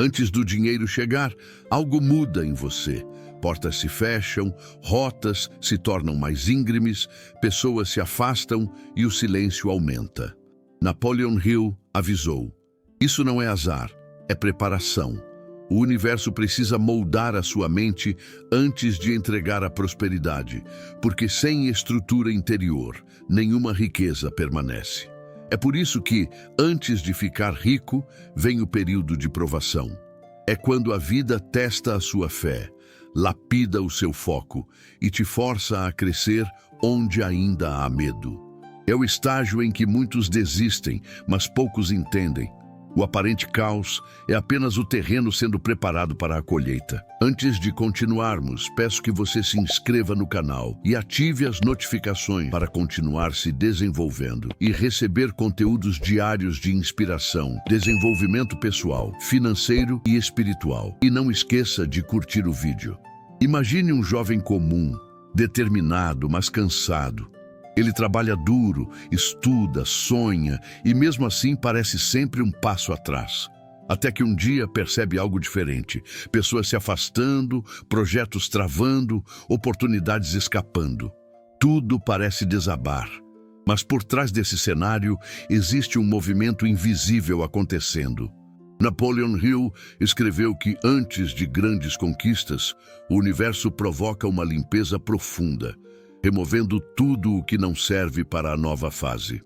Antes do dinheiro chegar, algo muda em você. Portas se fecham, rotas se tornam mais íngremes, pessoas se afastam e o silêncio aumenta. Napoleon Hill avisou: isso não é azar, é preparação. O universo precisa moldar a sua mente antes de entregar a prosperidade, porque sem estrutura interior, nenhuma riqueza permanece. É por isso que, antes de ficar rico, vem o período de provação. É quando a vida testa a sua fé, lapida o seu foco e te força a crescer onde ainda há medo. É o estágio em que muitos desistem, mas poucos entendem. O aparente caos é apenas o terreno sendo preparado para a colheita. Antes de continuarmos, peço que você se inscreva no canal e ative as notificações para continuar se desenvolvendo e receber conteúdos diários de inspiração, desenvolvimento pessoal, financeiro e espiritual. E não esqueça de curtir o vídeo. Imagine um jovem comum, determinado, mas cansado. Ele trabalha duro, estuda, sonha e mesmo assim parece sempre um passo atrás. Até que um dia percebe algo diferente. Pessoas se afastando, projetos travando, oportunidades escapando. Tudo parece desabar. Mas por trás desse cenário existe um movimento invisível acontecendo. Napoleon Hill escreveu que antes de grandes conquistas, o universo provoca uma limpeza profunda, removendo tudo o que não serve para a nova fase.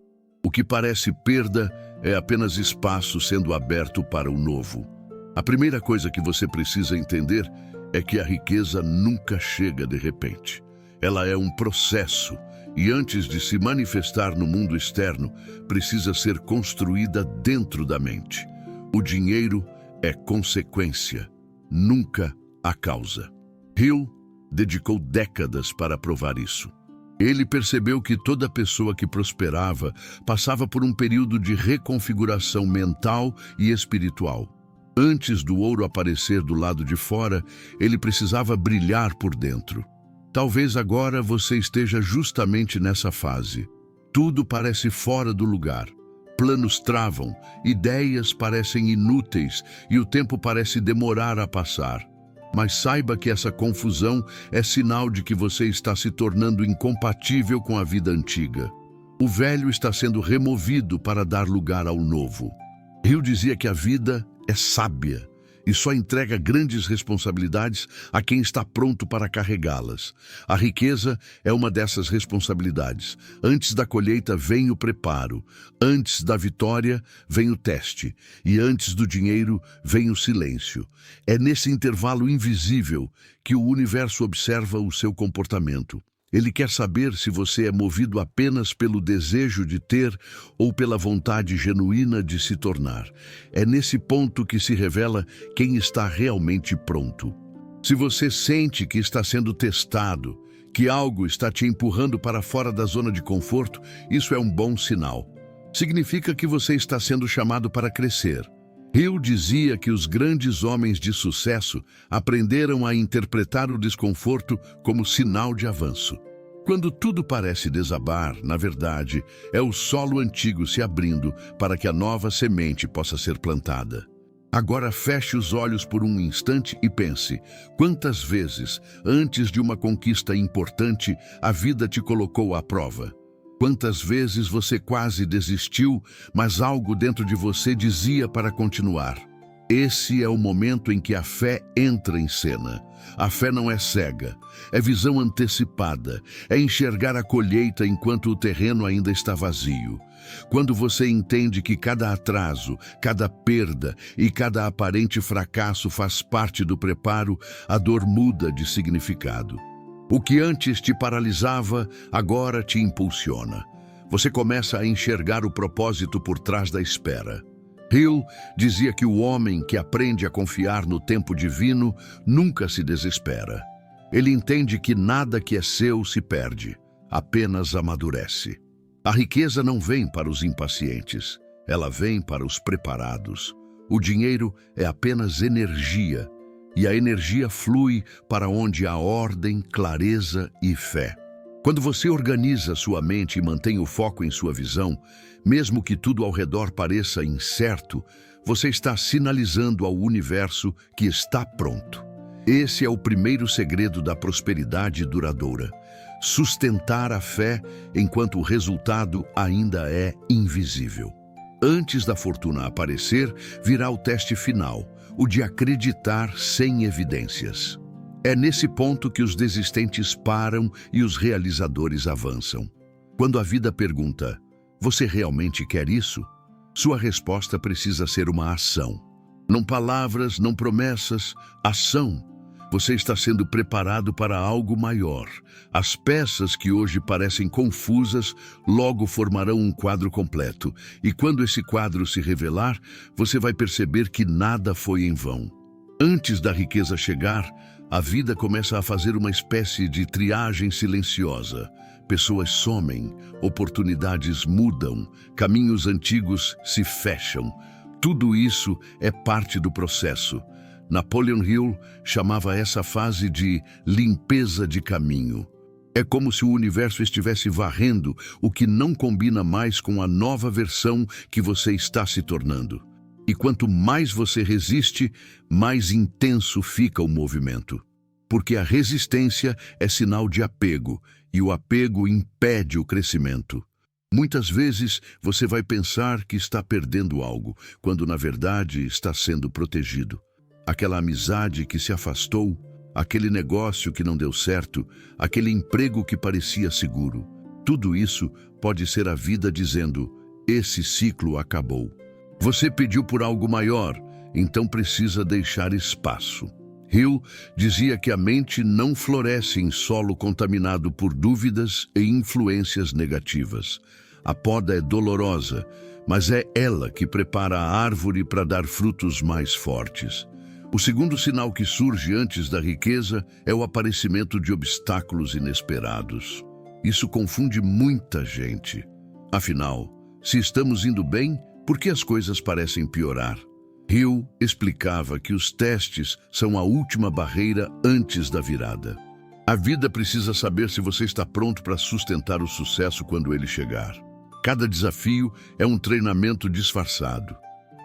O que parece perda é apenas espaço sendo aberto para o novo. A primeira coisa que você precisa entender é que a riqueza nunca chega de repente. Ela é um processo e antes de se manifestar no mundo externo, precisa ser construída dentro da mente. O dinheiro é consequência, nunca a causa. Hill dedicou décadas para provar isso. Ele percebeu que toda pessoa que prosperava passava por um período de reconfiguração mental e espiritual. Antes do ouro aparecer do lado de fora, ele precisava brilhar por dentro. Talvez agora você esteja justamente nessa fase. Tudo parece fora do lugar. Planos travam, ideias parecem inúteis e o tempo parece demorar a passar. Mas saiba que essa confusão é sinal de que você está se tornando incompatível com a vida antiga. O velho está sendo removido para dar lugar ao novo. Hill dizia que a vida é sábia e só entrega grandes responsabilidades a quem está pronto para carregá-las. A riqueza é uma dessas responsabilidades. Antes da colheita vem o preparo, antes da vitória vem o teste e antes do dinheiro vem o silêncio. É nesse intervalo invisível que o universo observa o seu comportamento. Ele quer saber se você é movido apenas pelo desejo de ter ou pela vontade genuína de se tornar. É nesse ponto que se revela quem está realmente pronto. Se você sente que está sendo testado, que algo está te empurrando para fora da zona de conforto, isso é um bom sinal. Significa que você está sendo chamado para crescer. Hill dizia que os grandes homens de sucesso aprenderam a interpretar o desconforto como sinal de avanço. Quando tudo parece desabar, na verdade, é o solo antigo se abrindo para que a nova semente possa ser plantada. Agora feche os olhos por um instante e pense: quantas vezes, antes de uma conquista importante, a vida te colocou à prova? Quantas vezes você quase desistiu, mas algo dentro de você dizia para continuar? Esse é o momento em que a fé entra em cena. A fé não é cega, é visão antecipada, é enxergar a colheita enquanto o terreno ainda está vazio. Quando você entende que cada atraso, cada perda e cada aparente fracasso faz parte do preparo, a dor muda de significado. O que antes te paralisava, agora te impulsiona. Você começa a enxergar o propósito por trás da espera. Hill dizia que o homem que aprende a confiar no tempo divino nunca se desespera. Ele entende que nada que é seu se perde, apenas amadurece. A riqueza não vem para os impacientes, ela vem para os preparados. O dinheiro é apenas energia, e a energia flui para onde há ordem, clareza e fé. Quando você organiza sua mente e mantém o foco em sua visão, mesmo que tudo ao redor pareça incerto, você está sinalizando ao universo que está pronto. Esse é o primeiro segredo da prosperidade duradoura. Sustentar a fé enquanto o resultado ainda é invisível. Antes da fortuna aparecer, virá o teste final, o de acreditar sem evidências. É nesse ponto que os desistentes param e os realizadores avançam. Quando a vida pergunta, você realmente quer isso? Sua resposta precisa ser uma ação. Não palavras, não promessas, ação. Você está sendo preparado para algo maior. As peças que hoje parecem confusas, logo formarão um quadro completo. E quando esse quadro se revelar, você vai perceber que nada foi em vão. Antes da riqueza chegar, a vida começa a fazer uma espécie de triagem silenciosa. Pessoas somem, oportunidades mudam, caminhos antigos se fecham. Tudo isso é parte do processo. Napoleon Hill chamava essa fase de limpeza de caminho. É como se o universo estivesse varrendo o que não combina mais com a nova versão que você está se tornando. E quanto mais você resiste, mais intenso fica o movimento. Porque a resistência é sinal de apego, e o apego impede o crescimento. Muitas vezes você vai pensar que está perdendo algo, quando na verdade está sendo protegido. Aquela amizade que se afastou, aquele negócio que não deu certo, aquele emprego que parecia seguro. Tudo isso pode ser a vida dizendo, esse ciclo acabou. Você pediu por algo maior, então precisa deixar espaço. Hill dizia que a mente não floresce em solo contaminado por dúvidas e influências negativas. A poda é dolorosa, mas é ela que prepara a árvore para dar frutos mais fortes. O segundo sinal que surge antes da riqueza é o aparecimento de obstáculos inesperados. Isso confunde muita gente. Afinal, se estamos indo bem, por que as coisas parecem piorar? Hill explicava que os testes são a última barreira antes da virada. A vida precisa saber se você está pronto para sustentar o sucesso quando ele chegar. Cada desafio é um treinamento disfarçado.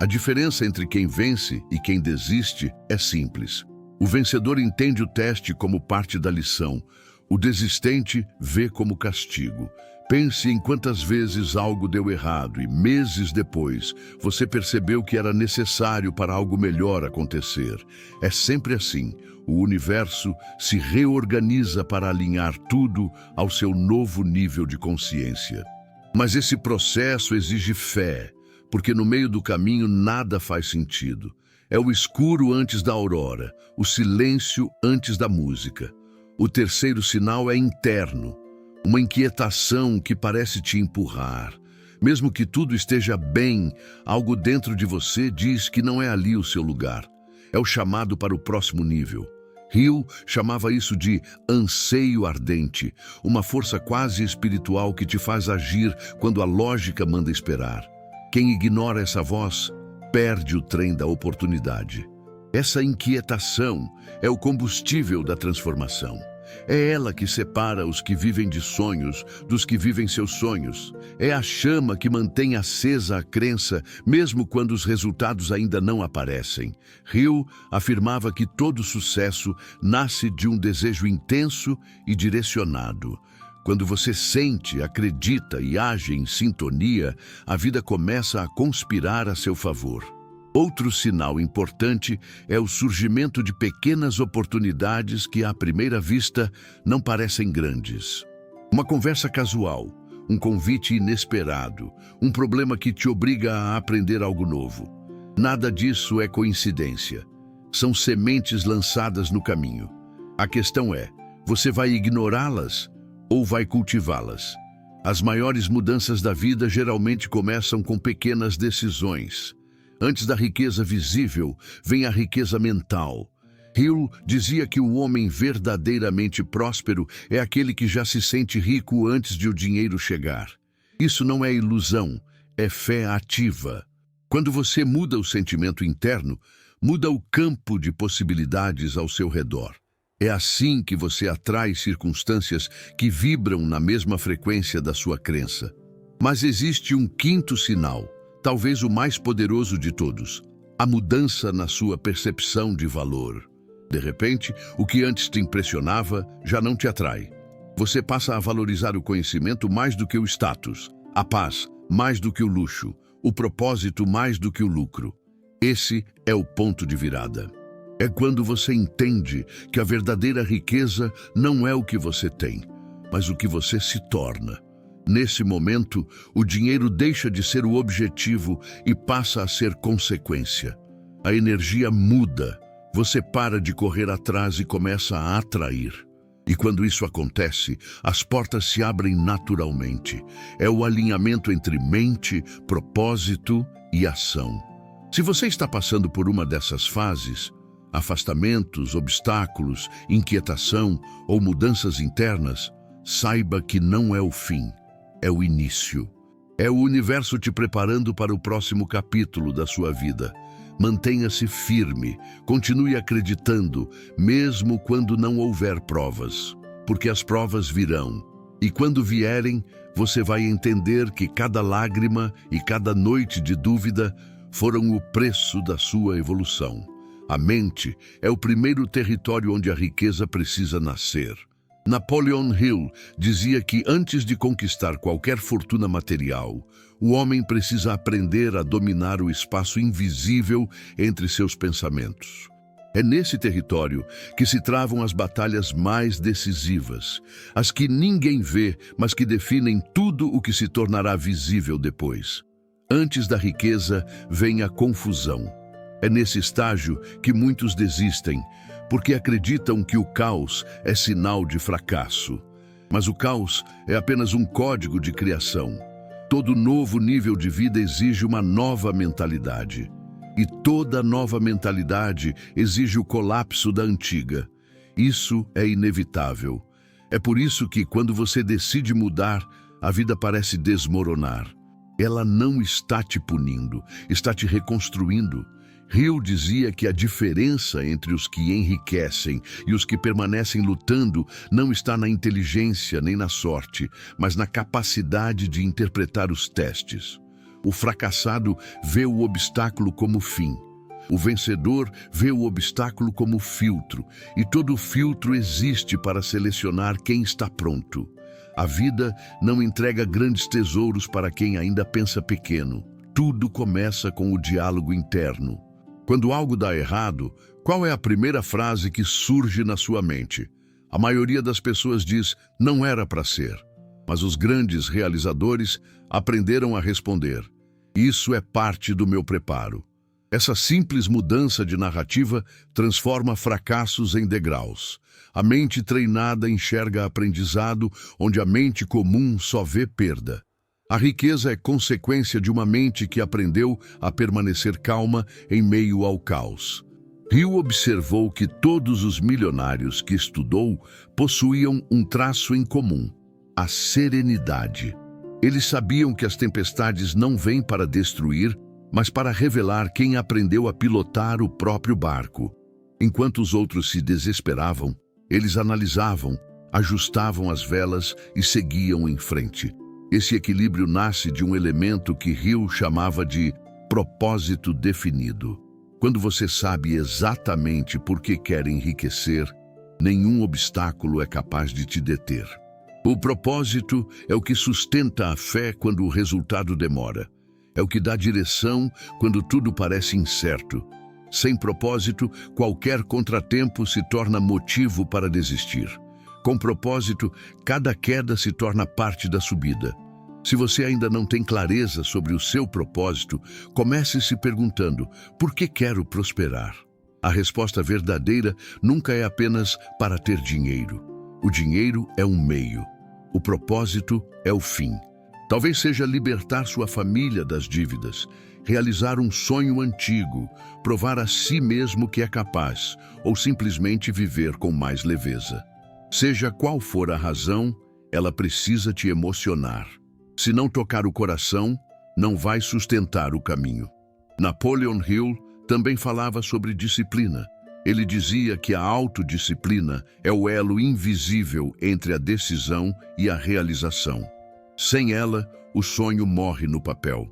A diferença entre quem vence e quem desiste é simples. O vencedor entende o teste como parte da lição. O desistente vê como castigo. Pense em quantas vezes algo deu errado e meses depois você percebeu que era necessário para algo melhor acontecer. É sempre assim. O universo se reorganiza para alinhar tudo ao seu novo nível de consciência. Mas esse processo exige fé, porque no meio do caminho nada faz sentido. É o escuro antes da aurora, o silêncio antes da música. O terceiro sinal é interno, uma inquietação que parece te empurrar. Mesmo que tudo esteja bem, algo dentro de você diz que não é ali o seu lugar. É o chamado para o próximo nível. Hill chamava isso de anseio ardente, uma força quase espiritual que te faz agir quando a lógica manda esperar. Quem ignora essa voz, perde o trem da oportunidade. Essa inquietação é o combustível da transformação. É ela que separa os que vivem de sonhos dos que vivem seus sonhos. É a chama que mantém acesa a crença, mesmo quando os resultados ainda não aparecem. Hill afirmava que todo sucesso nasce de um desejo intenso e direcionado. Quando você sente, acredita e age em sintonia, a vida começa a conspirar a seu favor. Outro sinal importante é o surgimento de pequenas oportunidades que, à primeira vista, não parecem grandes. Uma conversa casual, um convite inesperado, um problema que te obriga a aprender algo novo. Nada disso é coincidência. São sementes lançadas no caminho. A questão é, você vai ignorá-las ou vai cultivá-las? As maiores mudanças da vida geralmente começam com pequenas decisões. Antes da riqueza visível, vem a riqueza mental. Hill dizia que o homem verdadeiramente próspero é aquele que já se sente rico antes de o dinheiro chegar. Isso não é ilusão, é fé ativa. Quando você muda o sentimento interno, muda o campo de possibilidades ao seu redor. É assim que você atrai circunstâncias que vibram na mesma frequência da sua crença. Mas existe um quinto sinal, talvez o mais poderoso de todos: a mudança na sua percepção de valor. De repente, o que antes te impressionava já não te atrai. Você passa a valorizar o conhecimento mais do que o status, a paz mais do que o luxo, o propósito mais do que o lucro. Esse é o ponto de virada. É quando você entende que a verdadeira riqueza não é o que você tem, mas o que você se torna. Nesse momento, o dinheiro deixa de ser o objetivo e passa a ser consequência. A energia muda, você para de correr atrás e começa a atrair. E quando isso acontece, as portas se abrem naturalmente. É o alinhamento entre mente, propósito e ação. Se você está passando por uma dessas fases, afastamentos, obstáculos, inquietação ou mudanças internas, saiba que não é o fim, é o início. É o universo te preparando para o próximo capítulo da sua vida. Mantenha-se firme, continue acreditando, mesmo quando não houver provas, porque as provas virão. E quando vierem, você vai entender que cada lágrima e cada noite de dúvida foram o preço da sua evolução. A mente é o primeiro território onde a riqueza precisa nascer. Napoleon Hill dizia que antes de conquistar qualquer fortuna material, o homem precisa aprender a dominar o espaço invisível entre seus pensamentos. É nesse território que se travam as batalhas mais decisivas, as que ninguém vê, mas que definem tudo o que se tornará visível depois. Antes da riqueza vem a confusão. É nesse estágio que muitos desistem, porque acreditam que o caos é sinal de fracasso. Mas o caos é apenas um código de criação. Todo novo nível de vida exige uma nova mentalidade. E toda nova mentalidade exige o colapso da antiga. Isso é inevitável. É por isso que, quando você decide mudar, a vida parece desmoronar. Ela não está te punindo, está te reconstruindo. Hill dizia que a diferença entre os que enriquecem e os que permanecem lutando não está na inteligência nem na sorte, mas na capacidade de interpretar os testes. O fracassado vê o obstáculo como fim. O vencedor vê o obstáculo como filtro, e todo filtro existe para selecionar quem está pronto. A vida não entrega grandes tesouros para quem ainda pensa pequeno. Tudo começa com o diálogo interno. Quando algo dá errado, qual é a primeira frase que surge na sua mente? A maioria das pessoas diz, não era para ser. Mas os grandes realizadores aprenderam a responder, isso é parte do meu preparo. Essa simples mudança de narrativa transforma fracassos em degraus. A mente treinada enxerga aprendizado, onde a mente comum só vê perda. A riqueza é consequência de uma mente que aprendeu a permanecer calma em meio ao caos. Hill observou que todos os milionários que estudou possuíam um traço em comum: a serenidade. Eles sabiam que as tempestades não vêm para destruir, mas para revelar quem aprendeu a pilotar o próprio barco. Enquanto os outros se desesperavam, eles analisavam, ajustavam as velas e seguiam em frente. Esse equilíbrio nasce de um elemento que Hill chamava de propósito definido. Quando você sabe exatamente por que quer enriquecer, nenhum obstáculo é capaz de te deter. O propósito é o que sustenta a fé quando o resultado demora. É o que dá direção quando tudo parece incerto. Sem propósito, qualquer contratempo se torna motivo para desistir. Com propósito, cada queda se torna parte da subida. Se você ainda não tem clareza sobre o seu propósito, comece se perguntando, por que quero prosperar? A resposta verdadeira nunca é apenas para ter dinheiro. O dinheiro é um meio. O propósito é o fim. Talvez seja libertar sua família das dívidas, realizar um sonho antigo, provar a si mesmo que é capaz, ou simplesmente viver com mais leveza. Seja qual for a razão, ela precisa te emocionar. Se não tocar o coração, não vai sustentar o caminho. Napoleon Hill também falava sobre disciplina. Ele dizia que a autodisciplina é o elo invisível entre a decisão e a realização. Sem ela, o sonho morre no papel.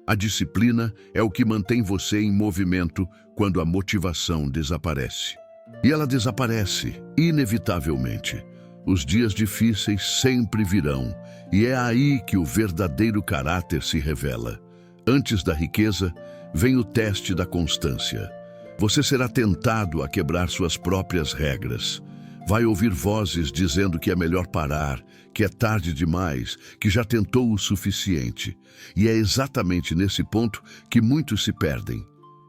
A disciplina é o que mantém você em movimento quando a motivação desaparece. E ela desaparece, inevitavelmente. Os dias difíceis sempre virão, e é aí que o verdadeiro caráter se revela. Antes da riqueza, vem o teste da constância. Você será tentado a quebrar suas próprias regras. Vai ouvir vozes dizendo que é melhor parar, que é tarde demais, que já tentou o suficiente. E é exatamente nesse ponto que muitos se perdem.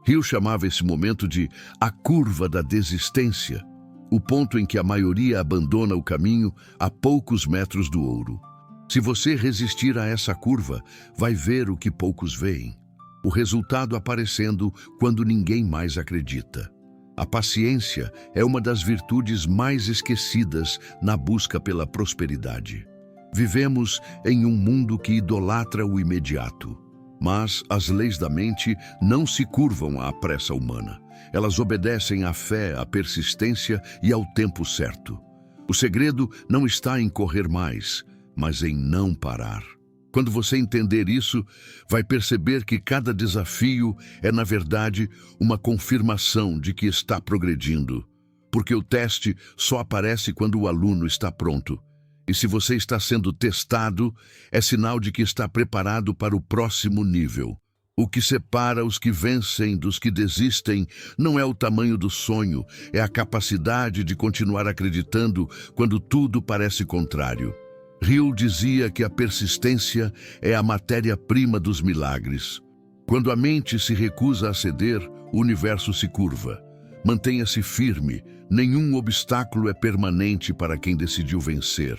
Hill chamava esse momento de a curva da desistência, o ponto em que a maioria abandona o caminho a poucos metros do ouro. Se você resistir a essa curva, vai ver o que poucos veem. O resultado aparecendo quando ninguém mais acredita. A paciência é uma das virtudes mais esquecidas na busca pela prosperidade. Vivemos em um mundo que idolatra o imediato, mas as leis da mente não se curvam à pressa humana. Elas obedecem à fé, à persistência e ao tempo certo. O segredo não está em correr mais, mas em não parar. Quando você entender isso, vai perceber que cada desafio é, na verdade, uma confirmação de que está progredindo. Porque o teste só aparece quando o aluno está pronto. E se você está sendo testado, é sinal de que está preparado para o próximo nível. O que separa os que vencem dos que desistem não é o tamanho do sonho, é a capacidade de continuar acreditando quando tudo parece contrário. Hill dizia que a persistência é a matéria-prima dos milagres. Quando a mente se recusa a ceder, o universo se curva. Mantenha-se firme, nenhum obstáculo é permanente para quem decidiu vencer.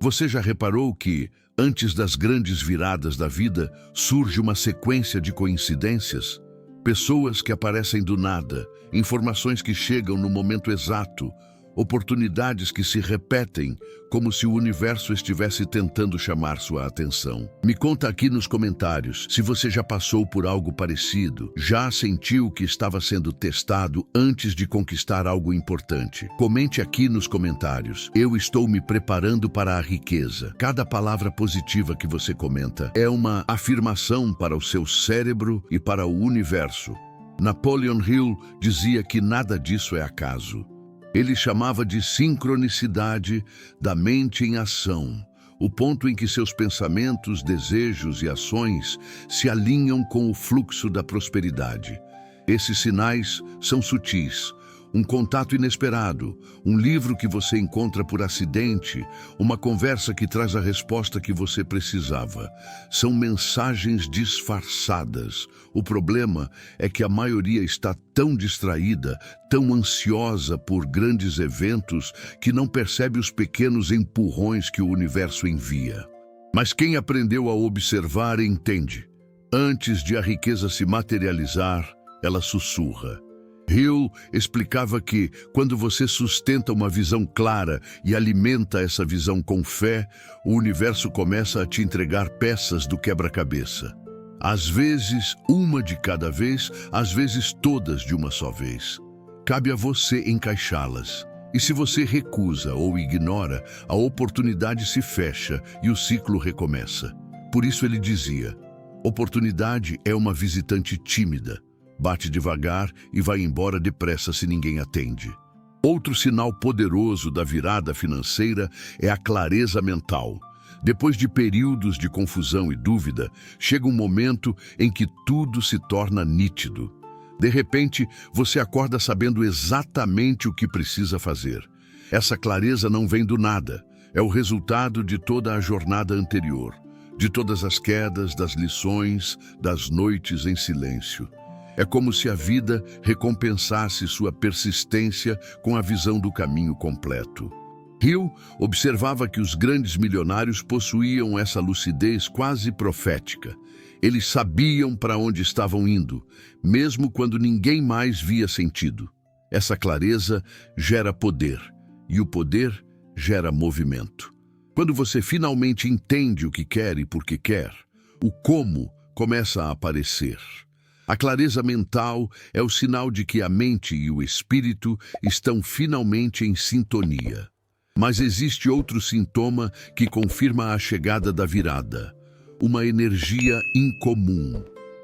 Você já reparou que, antes das grandes viradas da vida, surge uma sequência de coincidências? Pessoas que aparecem do nada, informações que chegam no momento exato, oportunidades que se repetem, como se o universo estivesse tentando chamar sua atenção. Me conta aqui nos comentários se você já passou por algo parecido, já sentiu que estava sendo testado antes de conquistar algo importante. Comente aqui nos comentários. Eu estou me preparando para a riqueza. Cada palavra positiva que você comenta é uma afirmação para o seu cérebro e para o universo. Napoleon Hill dizia que nada disso é acaso. Ele chamava de sincronicidade da mente em ação, o ponto em que seus pensamentos, desejos e ações se alinham com o fluxo da prosperidade. Esses sinais são sutis. Um contato inesperado, um livro que você encontra por acidente, uma conversa que traz a resposta que você precisava. São mensagens disfarçadas. O problema é que a maioria está tão distraída, tão ansiosa por grandes eventos, que não percebe os pequenos empurrões que o universo envia. Mas quem aprendeu a observar entende. Antes de a riqueza se materializar, ela sussurra. Hill explicava que, quando você sustenta uma visão clara e alimenta essa visão com fé, o universo começa a te entregar peças do quebra-cabeça. Às vezes, uma de cada vez, às vezes todas de uma só vez. Cabe a você encaixá-las. E se você recusa ou ignora, a oportunidade se fecha e o ciclo recomeça. Por isso ele dizia, oportunidade é uma visitante tímida. Bate devagar e vai embora depressa se ninguém atende. Outro sinal poderoso da virada financeira é a clareza mental. Depois de períodos de confusão e dúvida, chega um momento em que tudo se torna nítido. De repente, você acorda sabendo exatamente o que precisa fazer. Essa clareza não vem do nada, é o resultado de toda a jornada anterior, de todas as quedas, das lições, das noites em silêncio. É como se a vida recompensasse sua persistência com a visão do caminho completo. Hill observava que os grandes milionários possuíam essa lucidez quase profética. Eles sabiam para onde estavam indo, mesmo quando ninguém mais via sentido. Essa clareza gera poder, e o poder gera movimento. Quando você finalmente entende o que quer e por que quer, o como começa a aparecer. A clareza mental é o sinal de que a mente e o espírito estão finalmente em sintonia. Mas existe outro sintoma que confirma a chegada da virada: uma energia incomum.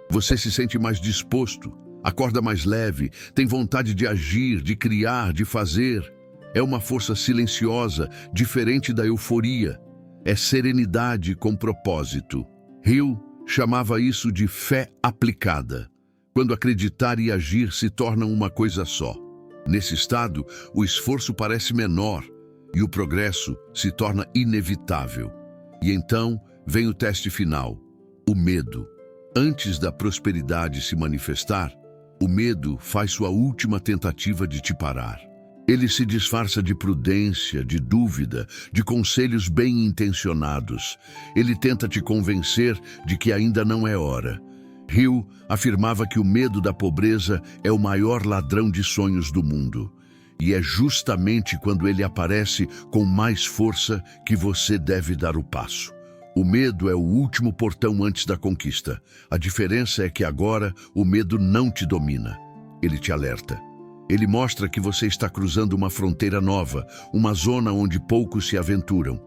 Você se sente mais disposto, acorda mais leve, tem vontade de agir, de criar, de fazer. É uma força silenciosa, diferente da euforia. É serenidade com propósito. Hill chamava isso de fé aplicada, quando acreditar e agir se tornam uma coisa só. Nesse estado, o esforço parece menor e o progresso se torna inevitável. E então vem o teste final: o medo. Antes da prosperidade se manifestar, o medo faz sua última tentativa de te parar. Ele se disfarça de prudência, de dúvida, de conselhos bem-intencionados. Ele tenta te convencer de que ainda não é hora. Hill afirmava que o medo da pobreza é o maior ladrão de sonhos do mundo. E é justamente quando ele aparece com mais força que você deve dar o passo. O medo é o último portão antes da conquista. A diferença é que agora o medo não te domina. Ele te alerta. Ele mostra que você está cruzando uma fronteira nova, uma zona onde poucos se aventuram.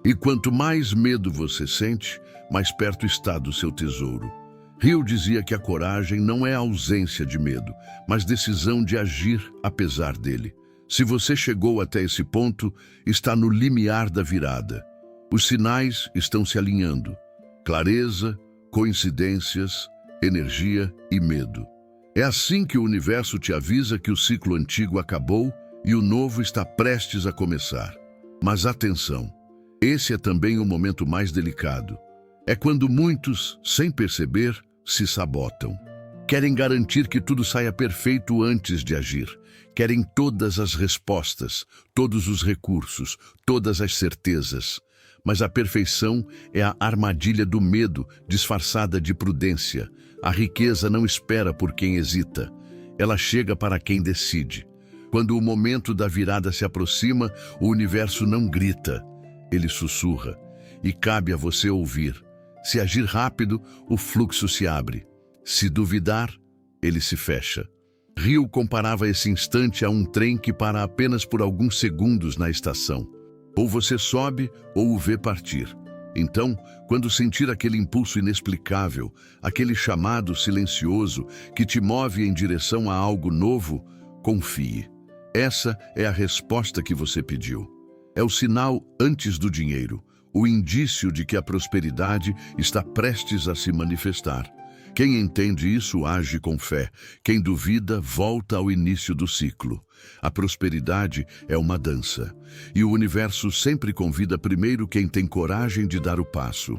E quanto mais medo você sente, mais perto está do seu tesouro. Hill dizia que a coragem não é a ausência de medo, mas decisão de agir apesar dele. Se você chegou até esse ponto, está no limiar da virada. Os sinais estão se alinhando: clareza, coincidências, energia e medo. É assim que o universo te avisa que o ciclo antigo acabou e o novo está prestes a começar. Mas atenção, esse é também o momento mais delicado. É quando muitos, sem perceber, se sabotam. Querem garantir que tudo saia perfeito antes de agir. Querem todas as respostas, todos os recursos, todas as certezas. Mas a perfeição é a armadilha do medo disfarçada de prudência. A riqueza não espera por quem hesita. Ela chega para quem decide. Quando o momento da virada se aproxima, o universo não grita. Ele sussurra. E cabe a você ouvir. Se agir rápido, o fluxo se abre. Se duvidar, ele se fecha. Hill comparava esse instante a um trem que para apenas por alguns segundos na estação. Ou você sobe ou o vê partir. Então, quando sentir aquele impulso inexplicável, aquele chamado silencioso que te move em direção a algo novo, confie. Essa é a resposta que você pediu. É o sinal antes do dinheiro, o indício de que a prosperidade está prestes a se manifestar. Quem entende isso age com fé. Quem duvida volta ao início do ciclo. A prosperidade é uma dança. E o universo sempre convida primeiro quem tem coragem de dar o passo.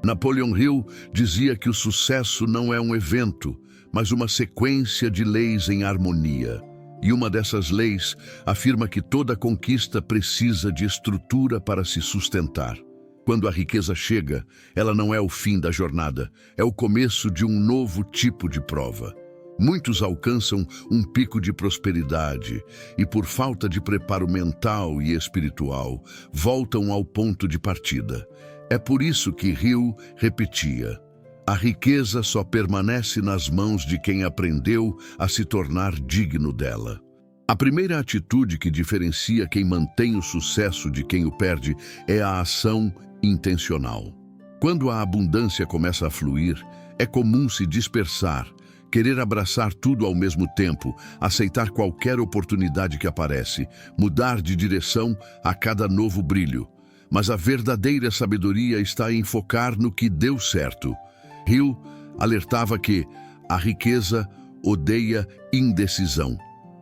Napoleon Hill dizia que o sucesso não é um evento, mas uma sequência de leis em harmonia. E uma dessas leis afirma que toda conquista precisa de estrutura para se sustentar. Quando a riqueza chega, ela não é o fim da jornada, é o começo de um novo tipo de prova. Muitos alcançam um pico de prosperidade e, por falta de preparo mental e espiritual, voltam ao ponto de partida. É por isso que Hill repetia: a riqueza só permanece nas mãos de quem aprendeu a se tornar digno dela. A primeira atitude que diferencia quem mantém o sucesso de quem o perde é a ação intencional. Quando a abundância começa a fluir, é comum se dispersar, querer abraçar tudo ao mesmo tempo, aceitar qualquer oportunidade que aparece, mudar de direção a cada novo brilho. Mas a verdadeira sabedoria está em focar no que deu certo. Hill alertava que a riqueza odeia indecisão.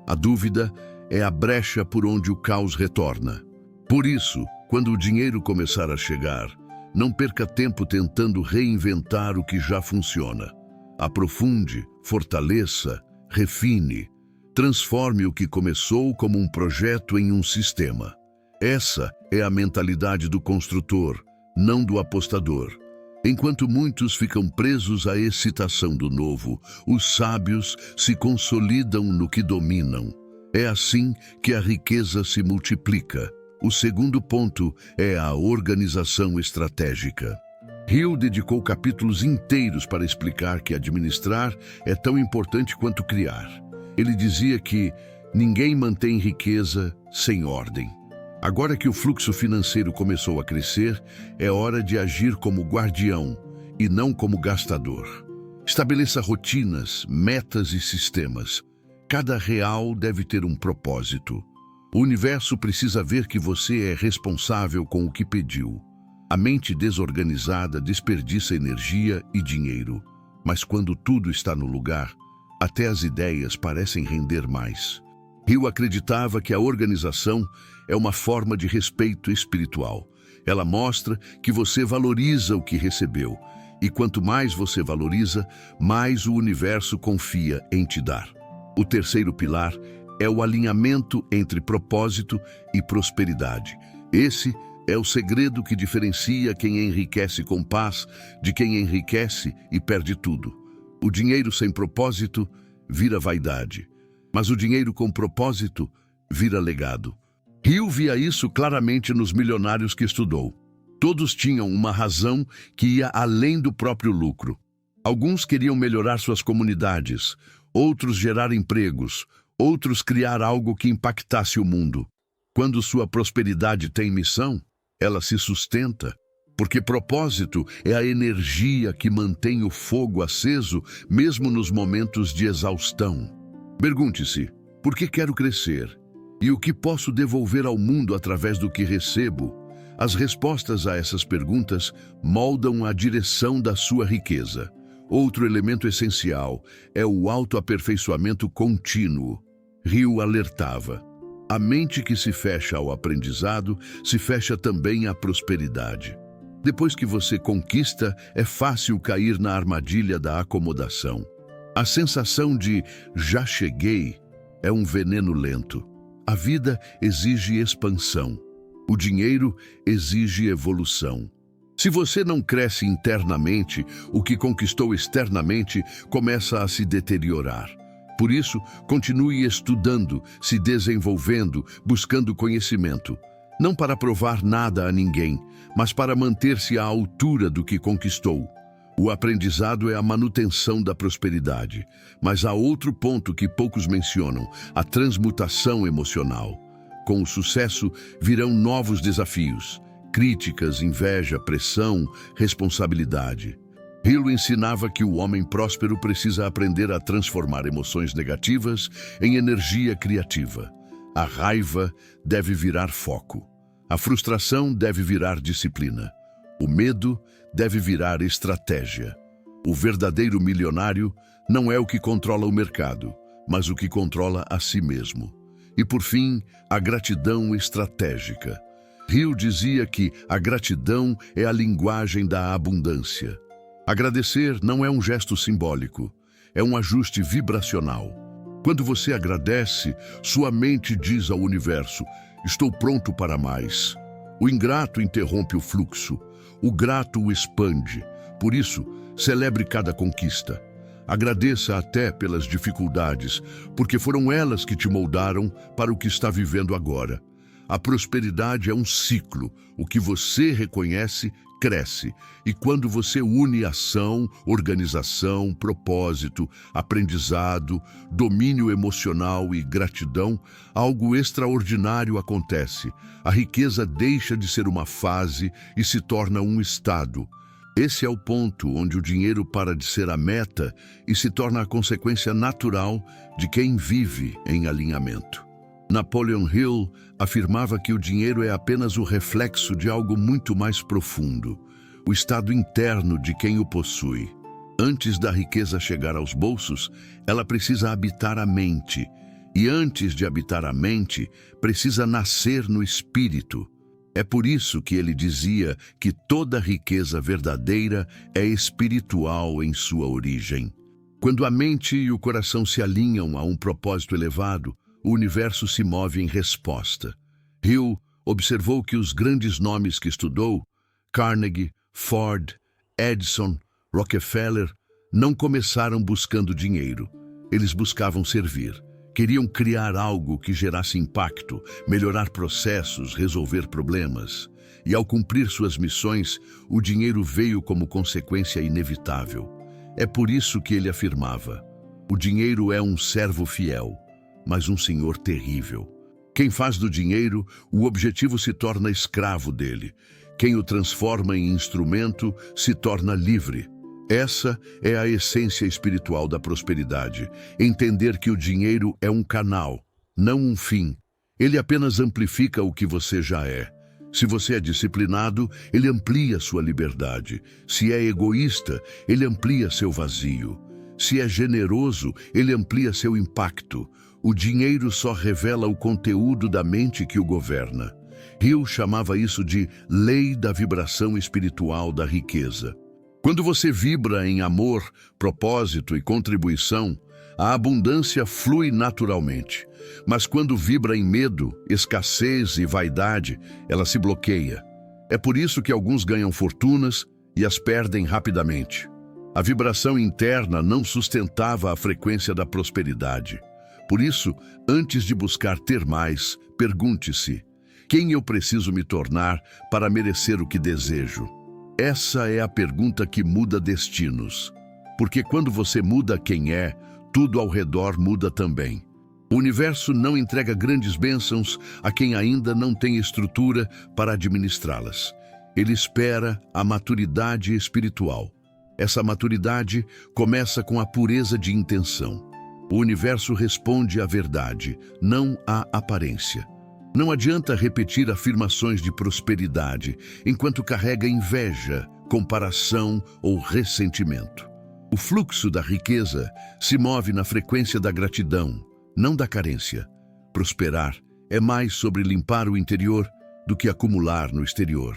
A dúvida é a brecha por onde o caos retorna. Por isso, quando o dinheiro começar a chegar, não perca tempo tentando reinventar o que já funciona. Aprofunde, fortaleça, refine, transforme o que começou como um projeto em um sistema. Essa é a mentalidade do construtor, não do apostador. Enquanto muitos ficam presos à excitação do novo, os sábios se consolidam no que dominam. É assim que a riqueza se multiplica. O segundo ponto é a organização estratégica. Hill dedicou capítulos inteiros para explicar que administrar é tão importante quanto criar. Ele dizia que ninguém mantém riqueza sem ordem. Agora que o fluxo financeiro começou a crescer, é hora de agir como guardião e não como gastador. Estabeleça rotinas, metas e sistemas. Cada real deve ter um propósito. O universo precisa ver que você é responsável com o que pediu. A mente desorganizada desperdiça energia e dinheiro, mas quando tudo está no lugar, até as ideias parecem render mais. Hill acreditava que a organização é uma forma de respeito espiritual. Ela mostra que você valoriza o que recebeu, e quanto mais você valoriza, mais o universo confia em te dar. O terceiro pilar é o alinhamento entre propósito e prosperidade. Esse é o segredo que diferencia quem enriquece com paz de quem enriquece e perde tudo. O dinheiro sem propósito vira vaidade, mas o dinheiro com propósito vira legado. Hill via isso claramente nos milionários que estudou. Todos tinham uma razão que ia além do próprio lucro. Alguns queriam melhorar suas comunidades, outros gerar empregos, outros criar algo que impactasse o mundo. Quando sua prosperidade tem missão, ela se sustenta, porque propósito é a energia que mantém o fogo aceso mesmo nos momentos de exaustão. Pergunte-se, por que quero crescer? E o que posso devolver ao mundo através do que recebo? As respostas a essas perguntas moldam a direção da sua riqueza. Outro elemento essencial é o autoaperfeiçoamento contínuo. Hill alertava: a mente que se fecha ao aprendizado se fecha também à prosperidade. Depois que você conquista, é fácil cair na armadilha da acomodação. A sensação de "já cheguei" é um veneno lento. A vida exige expansão. O dinheiro exige evolução. Se você não cresce internamente, o que conquistou externamente começa a se deteriorar. Por isso, continue estudando, se desenvolvendo, buscando conhecimento. Não para provar nada a ninguém, mas para manter-se à altura do que conquistou. O aprendizado é a manutenção da prosperidade. Mas há outro ponto que poucos mencionam: a transmutação emocional. Com o sucesso virão novos desafios: críticas, inveja, pressão, responsabilidade. Hill ensinava que o homem próspero precisa aprender a transformar emoções negativas em energia criativa. A raiva deve virar foco. A frustração deve virar disciplina. O medo deve virar estratégia. O verdadeiro milionário não é o que controla o mercado, mas o que controla a si mesmo. E por fim, a gratidão estratégica. Hill dizia que a gratidão é a linguagem da abundância. Agradecer não é um gesto simbólico, é um ajuste vibracional. Quando você agradece, sua mente diz ao universo: estou pronto para mais. O ingrato interrompe o fluxo, o grato o expande. Por isso, celebre cada conquista. Agradeça até pelas dificuldades, porque foram elas que te moldaram para o que está vivendo agora. A prosperidade é um ciclo. O que você reconhece, cresce. E quando você une ação, organização, propósito, aprendizado, domínio emocional e gratidão, algo extraordinário acontece. A riqueza deixa de ser uma fase e se torna um estado. Esse é o ponto onde o dinheiro para de ser a meta e se torna a consequência natural de quem vive em alinhamento. Napoleon Hill afirmava que o dinheiro é apenas o reflexo de algo muito mais profundo, o estado interno de quem o possui. Antes da riqueza chegar aos bolsos, ela precisa habitar a mente. E antes de habitar a mente, precisa nascer no espírito. É por isso que ele dizia que toda riqueza verdadeira é espiritual em sua origem. Quando a mente e o coração se alinham a um propósito elevado, o universo se move em resposta. Hill observou que os grandes nomes que estudou, Carnegie, Ford, Edison, Rockefeller, não começaram buscando dinheiro. Eles buscavam servir. Queriam criar algo que gerasse impacto, melhorar processos, resolver problemas. E ao cumprir suas missões, o dinheiro veio como consequência inevitável. É por isso que ele afirmava: o dinheiro é um servo fiel, mas um senhor terrível. Quem faz do dinheiro o objetivo se torna escravo dele. Quem o transforma em instrumento se torna livre. Essa é a essência espiritual da prosperidade. Entender que o dinheiro é um canal, não um fim. Ele apenas amplifica o que você já é. Se você é disciplinado, ele amplia sua liberdade. Se é egoísta, ele amplia seu vazio. Se é generoso, ele amplia seu impacto. O dinheiro só revela o conteúdo da mente que o governa. Hill chamava isso de lei da vibração espiritual da riqueza. Quando você vibra em amor, propósito e contribuição, a abundância flui naturalmente. Mas quando vibra em medo, escassez e vaidade, ela se bloqueia. É por isso que alguns ganham fortunas e as perdem rapidamente. A vibração interna não sustentava a frequência da prosperidade. Por isso, antes de buscar ter mais, pergunte-se: quem eu preciso me tornar para merecer o que desejo? Essa é a pergunta que muda destinos. Porque quando você muda quem é, tudo ao redor muda também. O universo não entrega grandes bênçãos a quem ainda não tem estrutura para administrá-las. Ele espera a maturidade espiritual. Essa maturidade começa com a pureza de intenção. O universo responde à verdade, não à aparência. Não adianta repetir afirmações de prosperidade enquanto carrega inveja, comparação ou ressentimento. O fluxo da riqueza se move na frequência da gratidão, não da carência. Prosperar é mais sobre limpar o interior do que acumular no exterior.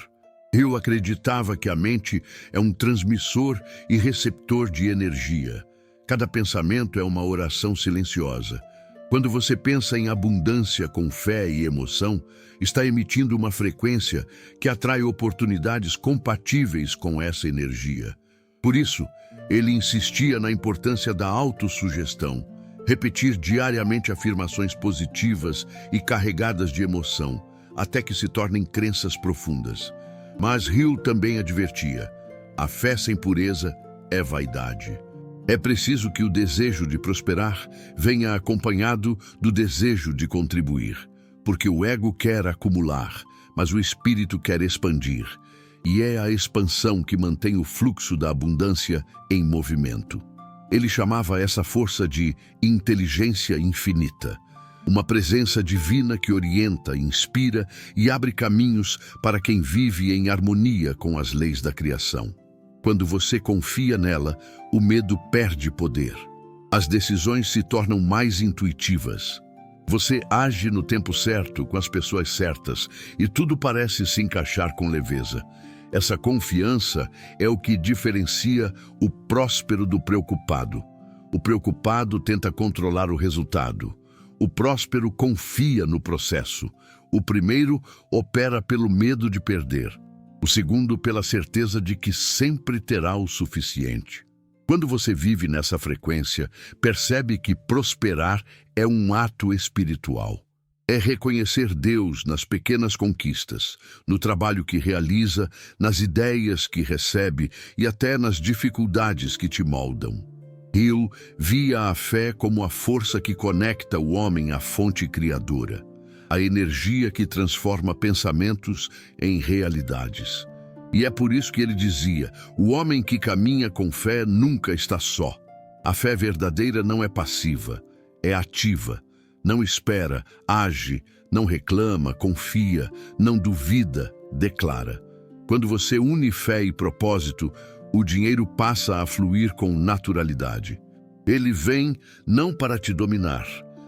Eu acreditava que a mente é um transmissor e receptor de energia. Cada pensamento é uma oração silenciosa. Quando você pensa em abundância com fé e emoção, está emitindo uma frequência que atrai oportunidades compatíveis com essa energia. Por isso, ele insistia na importância da autossugestão, repetir diariamente afirmações positivas e carregadas de emoção, até que se tornem crenças profundas. Mas Hill também advertia: a fé sem pureza é vaidade. É preciso que o desejo de prosperar venha acompanhado do desejo de contribuir, porque o ego quer acumular, mas o espírito quer expandir, e é a expansão que mantém o fluxo da abundância em movimento. Ele chamava essa força de inteligência infinita, uma presença divina que orienta, inspira e abre caminhos para quem vive em harmonia com as leis da criação. Quando você confia nela, o medo perde poder. As decisões se tornam mais intuitivas. Você age no tempo certo, com as pessoas certas, e tudo parece se encaixar com leveza. Essa confiança é o que diferencia o próspero do preocupado. O preocupado tenta controlar o resultado. O próspero confia no processo. O primeiro opera pelo medo de perder. O segundo, pela certeza de que sempre terá o suficiente. Quando você vive nessa frequência, percebe que prosperar é um ato espiritual. É reconhecer Deus nas pequenas conquistas, no trabalho que realiza, nas ideias que recebe e até nas dificuldades que te moldam. Hill via a fé como a força que conecta o homem à fonte criadora, a energia que transforma pensamentos em realidades. E é por isso que ele dizia: o homem que caminha com fé nunca está só. A fé verdadeira não é passiva, é ativa. Não espera, age, não reclama, confia, não duvida, declara. Quando você une fé e propósito, o dinheiro passa a fluir com naturalidade. Ele vem não para te dominar,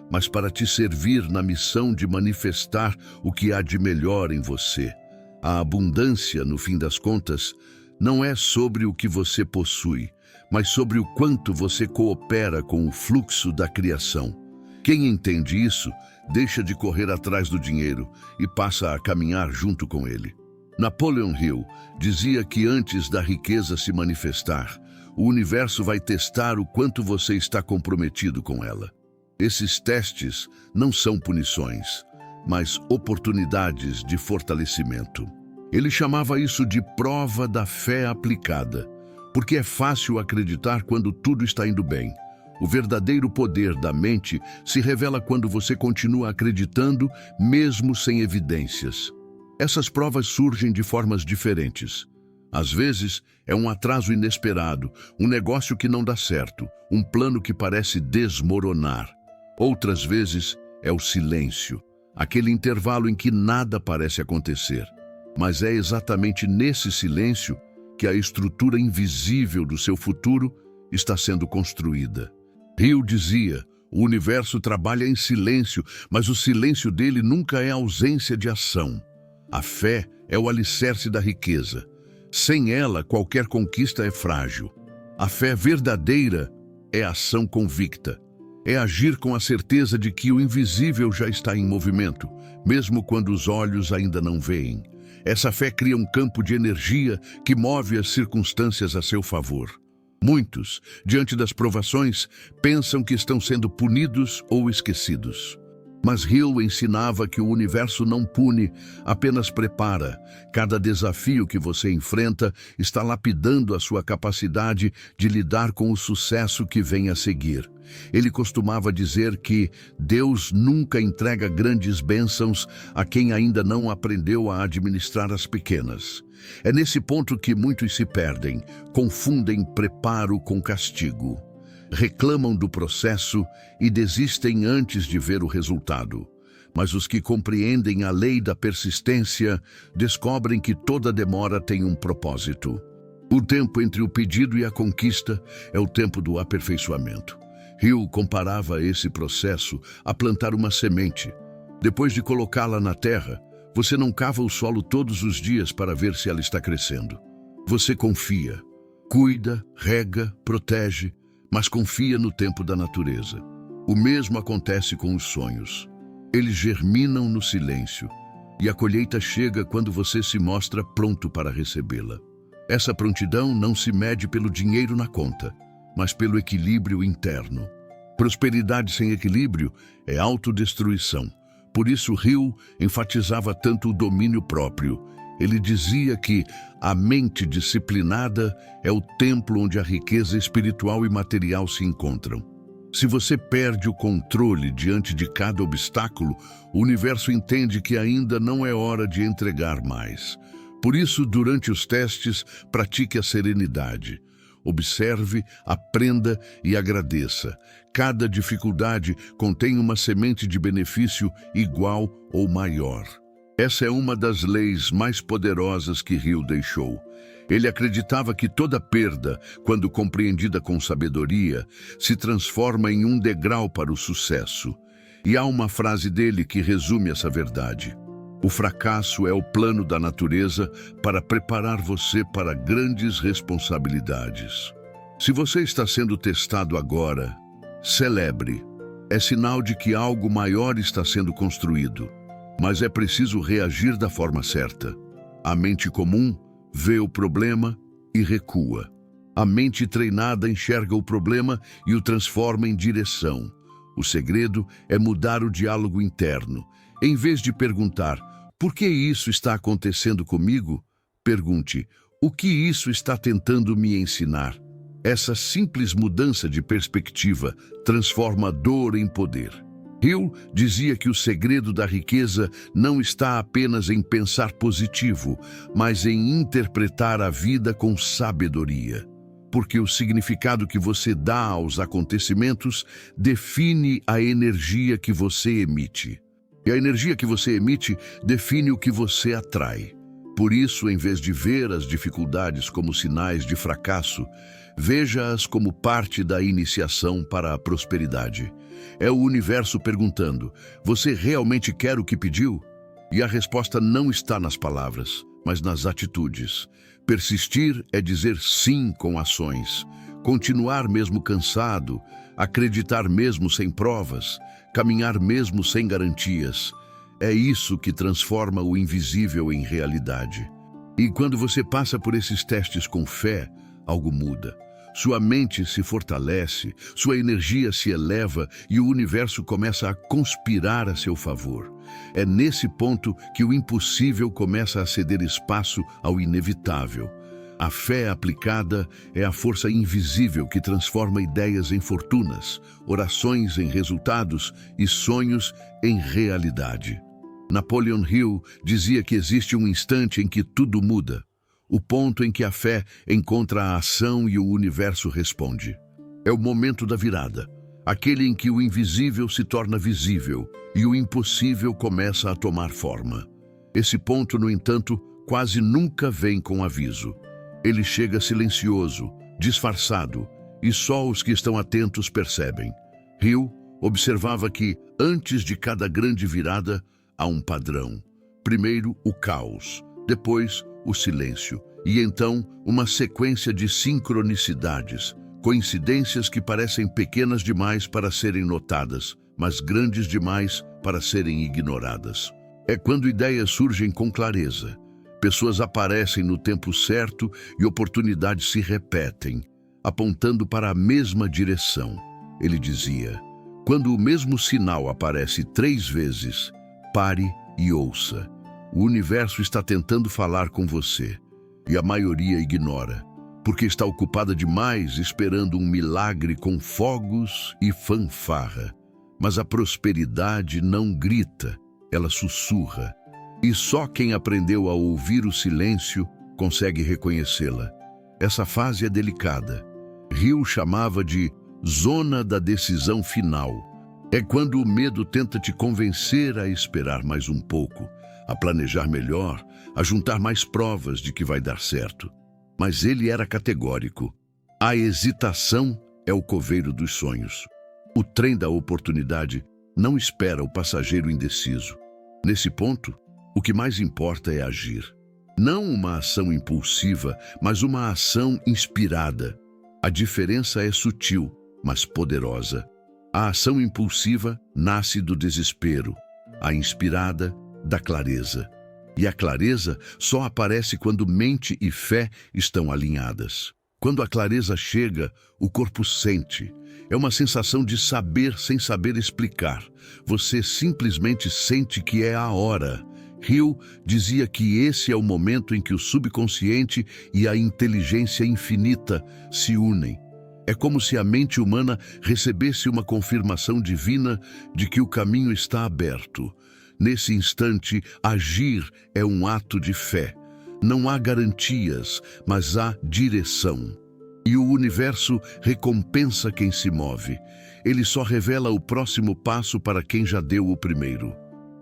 mas para te servir na missão de manifestar o que há de melhor em você. A abundância, no fim das contas, não é sobre o que você possui, mas sobre o quanto você coopera com o fluxo da criação. Quem entende isso, deixa de correr atrás do dinheiro e passa a caminhar junto com ele. Napoleon Hill dizia que antes da riqueza se manifestar, o universo vai testar o quanto você está comprometido com ela. Esses testes não são punições, mas oportunidades de fortalecimento. Ele chamava isso de prova da fé aplicada, porque é fácil acreditar quando tudo está indo bem. O verdadeiro poder da mente se revela quando você continua acreditando, mesmo sem evidências. Essas provas surgem de formas diferentes. Às vezes, é um atraso inesperado, um negócio que não dá certo, um plano que parece desmoronar. Outras vezes, é o silêncio, aquele intervalo em que nada parece acontecer. Mas é exatamente nesse silêncio que a estrutura invisível do seu futuro está sendo construída. Hill dizia: o universo trabalha em silêncio, mas o silêncio dele nunca é ausência de ação. A fé é o alicerce da riqueza. Sem ela, qualquer conquista é frágil. A fé verdadeira é ação convicta. É agir com a certeza de que o invisível já está em movimento, mesmo quando os olhos ainda não veem. Essa fé cria um campo de energia que move as circunstâncias a seu favor. Muitos, diante das provações, pensam que estão sendo punidos ou esquecidos. Mas Hill ensinava que o universo não pune, apenas prepara. Cada desafio que você enfrenta está lapidando a sua capacidade de lidar com o sucesso que vem a seguir. Ele costumava dizer que Deus nunca entrega grandes bênçãos a quem ainda não aprendeu a administrar as pequenas. É nesse ponto que muitos se perdem, confundem preparo com castigo. Reclamam do processo e desistem antes de ver o resultado. Mas os que compreendem a lei da persistência descobrem que toda demora tem um propósito. O tempo entre o pedido e a conquista é o tempo do aperfeiçoamento. Hill comparava esse processo a plantar uma semente. Depois de colocá-la na terra, você não cava o solo todos os dias para ver se ela está crescendo. Você confia, cuida, rega, protege, mas confia no tempo da natureza. O mesmo acontece com os sonhos. Eles germinam no silêncio, e a colheita chega quando você se mostra pronto para recebê-la. Essa prontidão não se mede pelo dinheiro na conta, mas pelo equilíbrio interno. Prosperidade sem equilíbrio é autodestruição. Por isso, Hill enfatizava tanto o domínio próprio. Ele dizia que a mente disciplinada é o templo onde a riqueza espiritual e material se encontram. Se você perde o controle diante de cada obstáculo, o universo entende que ainda não é hora de entregar mais. Por isso, durante os testes, pratique a serenidade. Observe, aprenda e agradeça. Cada dificuldade contém uma semente de benefício igual ou maior. Essa é uma das leis mais poderosas que Hill deixou. Ele acreditava que toda perda, quando compreendida com sabedoria, se transforma em um degrau para o sucesso. E há uma frase dele que resume essa verdade: o fracasso é o plano da natureza para preparar você para grandes responsabilidades. Se você está sendo testado agora, celebre. É sinal de que algo maior está sendo construído. Mas é preciso reagir da forma certa. A mente comum vê o problema e recua. A mente treinada enxerga o problema e o transforma em direção. O segredo é mudar o diálogo interno. Em vez de perguntar, por que isso está acontecendo comigo? Pergunte, o que isso está tentando me ensinar? Essa simples mudança de perspectiva transforma a dor em poder. Hill dizia que o segredo da riqueza não está apenas em pensar positivo, mas em interpretar a vida com sabedoria. Porque o significado que você dá aos acontecimentos define a energia que você emite. E a energia que você emite define o que você atrai. Por isso, em vez de ver as dificuldades como sinais de fracasso, veja-as como parte da iniciação para a prosperidade. É o universo perguntando, você realmente quer o que pediu? E a resposta não está nas palavras, mas nas atitudes. Persistir é dizer sim com ações. Continuar mesmo cansado, acreditar mesmo sem provas, caminhar mesmo sem garantias. É isso que transforma o invisível em realidade. E quando você passa por esses testes com fé, algo muda. Sua mente se fortalece, sua energia se eleva e o universo começa a conspirar a seu favor. É nesse ponto que o impossível começa a ceder espaço ao inevitável. A fé aplicada é a força invisível que transforma ideias em fortunas, orações em resultados e sonhos em realidade. Napoleon Hill dizia que existe um instante em que tudo muda, o ponto em que a fé encontra a ação e o universo responde. É o momento da virada, aquele em que o invisível se torna visível e o impossível começa a tomar forma. Esse ponto, no entanto, quase nunca vem com aviso. Ele chega silencioso, disfarçado, e só os que estão atentos percebem. Hill observava que, antes de cada grande virada, há um padrão. Primeiro, o caos, depois, o silêncio, e então, uma sequência de sincronicidades, coincidências que parecem pequenas demais para serem notadas, mas grandes demais para serem ignoradas. É quando ideias surgem com clareza. Pessoas aparecem no tempo certo e oportunidades se repetem, apontando para a mesma direção. Ele dizia: quando o mesmo sinal aparece 3 vezes, pare e ouça. O universo está tentando falar com você, e a maioria ignora, porque está ocupada demais esperando um milagre com fogos e fanfarra. Mas a prosperidade não grita, ela sussurra. E só quem aprendeu a ouvir o silêncio consegue reconhecê-la. Essa fase é delicada. Hill chamava de zona da decisão final. É quando o medo tenta te convencer a esperar mais um pouco, a planejar melhor, a juntar mais provas de que vai dar certo. Mas ele era categórico. A hesitação é o coveiro dos sonhos. O trem da oportunidade não espera o passageiro indeciso. Nesse ponto, o que mais importa é agir. Não uma ação impulsiva, mas uma ação inspirada. A diferença é sutil, mas poderosa. A ação impulsiva nasce do desespero, a inspirada da clareza. E a clareza só aparece quando mente e fé estão alinhadas. Quando a clareza chega, o corpo sente. É uma sensação de saber sem saber explicar. Você simplesmente sente que é a hora. Hill dizia que esse é o momento em que o subconsciente e a inteligência infinita se unem. É como se a mente humana recebesse uma confirmação divina de que o caminho está aberto. Nesse instante, agir é um ato de fé. Não há garantias, mas há direção. E o universo recompensa quem se move. Ele só revela o próximo passo para quem já deu o primeiro.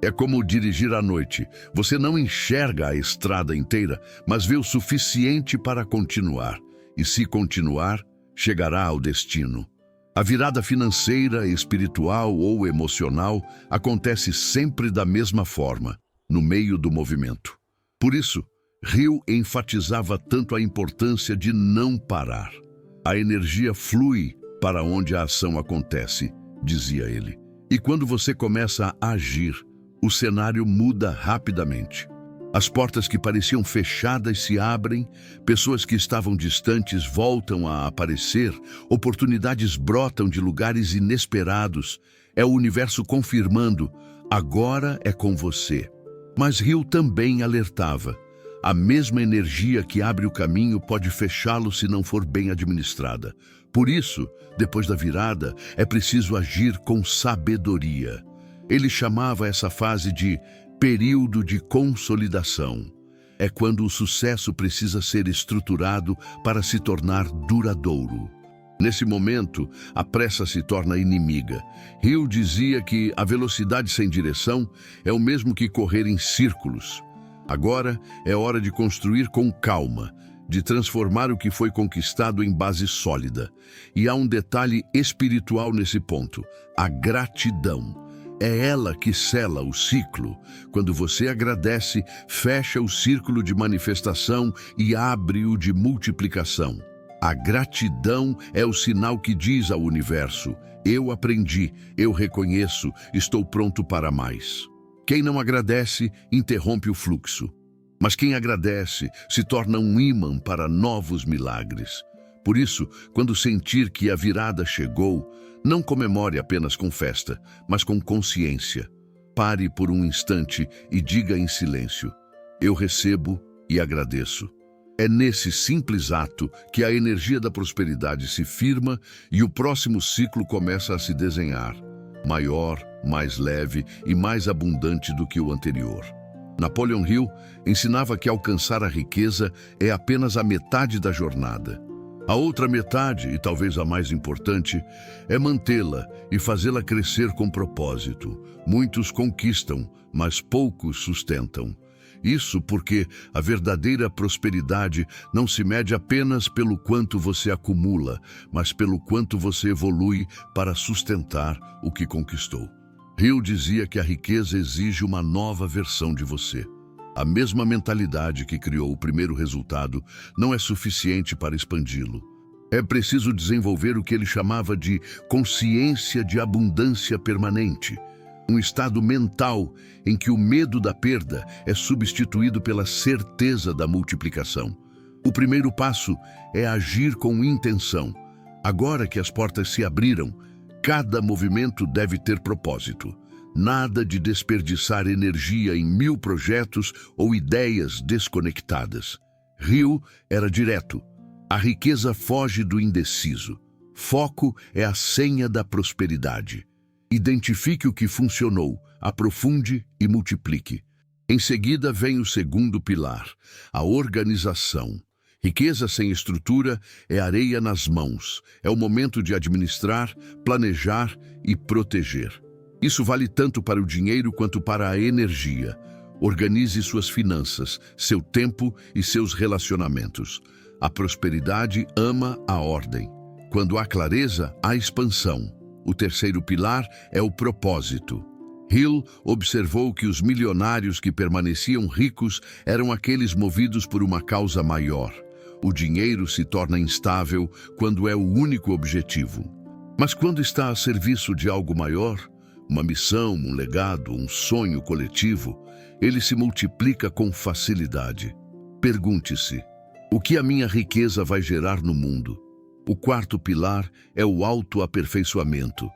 É como dirigir à noite. Você não enxerga a estrada inteira, mas vê o suficiente para continuar. E se continuar, chegará ao destino. A virada financeira, espiritual ou emocional acontece sempre da mesma forma, no meio do movimento. Por isso, Hill enfatizava tanto a importância de não parar. A energia flui para onde a ação acontece, dizia ele. E quando você começa a agir, o cenário muda rapidamente. As portas que pareciam fechadas se abrem, pessoas que estavam distantes voltam a aparecer, oportunidades brotam de lugares inesperados. É o universo confirmando: agora é com você. Mas Hill também alertava: a mesma energia que abre o caminho pode fechá-lo se não for bem administrada. Por isso, depois da virada, é preciso agir com sabedoria. Ele chamava essa fase de período de consolidação. É quando o sucesso precisa ser estruturado para se tornar duradouro. Nesse momento, a pressa se torna inimiga. Hill dizia que a velocidade sem direção é o mesmo que correr em círculos. Agora é hora de construir com calma, de transformar o que foi conquistado em base sólida. E há um detalhe espiritual nesse ponto: a gratidão. É ela que sela o ciclo. Quando você agradece, fecha o círculo de manifestação e abre-o de multiplicação. A gratidão é o sinal que diz ao universo: eu aprendi, eu reconheço, estou pronto para mais. Quem não agradece, interrompe o fluxo. Mas quem agradece se torna um ímã para novos milagres. Por isso, quando sentir que a virada chegou, não comemore apenas com festa, mas com consciência. pare por um instante e diga em silêncio: eu recebo e agradeço. É nesse simples ato que a energia da prosperidade se firma e o próximo ciclo começa a se desenhar, maior, mais leve e mais abundante do que o anterior. Napoleon Hill ensinava que alcançar a riqueza é apenas a metade da jornada. A outra metade, e talvez a mais importante, é mantê-la e fazê-la crescer com propósito. Muitos conquistam, mas poucos sustentam. Isso porque a verdadeira prosperidade não se mede apenas pelo quanto você acumula, mas pelo quanto você evolui para sustentar o que conquistou. Hill dizia que a riqueza exige uma nova versão de você. A mesma mentalidade que criou o primeiro resultado não é suficiente para expandi-lo. É preciso desenvolver o que ele chamava de consciência de abundância permanente. Um estado mental em que o medo da perda é substituído pela certeza da multiplicação. O primeiro passo é agir com intenção. Agora que as portas se abriram, cada movimento deve ter propósito. Nada de desperdiçar energia em 1000 projetos ou ideias desconectadas. Hill era direto. A riqueza foge do indeciso. Foco é a senha da prosperidade. Identifique o que funcionou, aprofunde e multiplique. Em seguida vem o segundo pilar, a organização. Riqueza sem estrutura é areia nas mãos. É o momento de administrar, planejar e proteger. Isso vale tanto para o dinheiro quanto para a energia. Organize suas finanças, seu tempo e seus relacionamentos. A prosperidade ama a ordem. Quando há clareza, há expansão. O terceiro pilar é o propósito. Hill observou que os milionários que permaneciam ricos eram aqueles movidos por uma causa maior. O dinheiro se torna instável quando é o único objetivo. Mas quando está a serviço de algo maior, uma missão, um legado, um sonho coletivo, ele se multiplica com facilidade. Pergunte-se: o que a minha riqueza vai gerar no mundo? O quarto pilar é o autoaperfeiçoamento.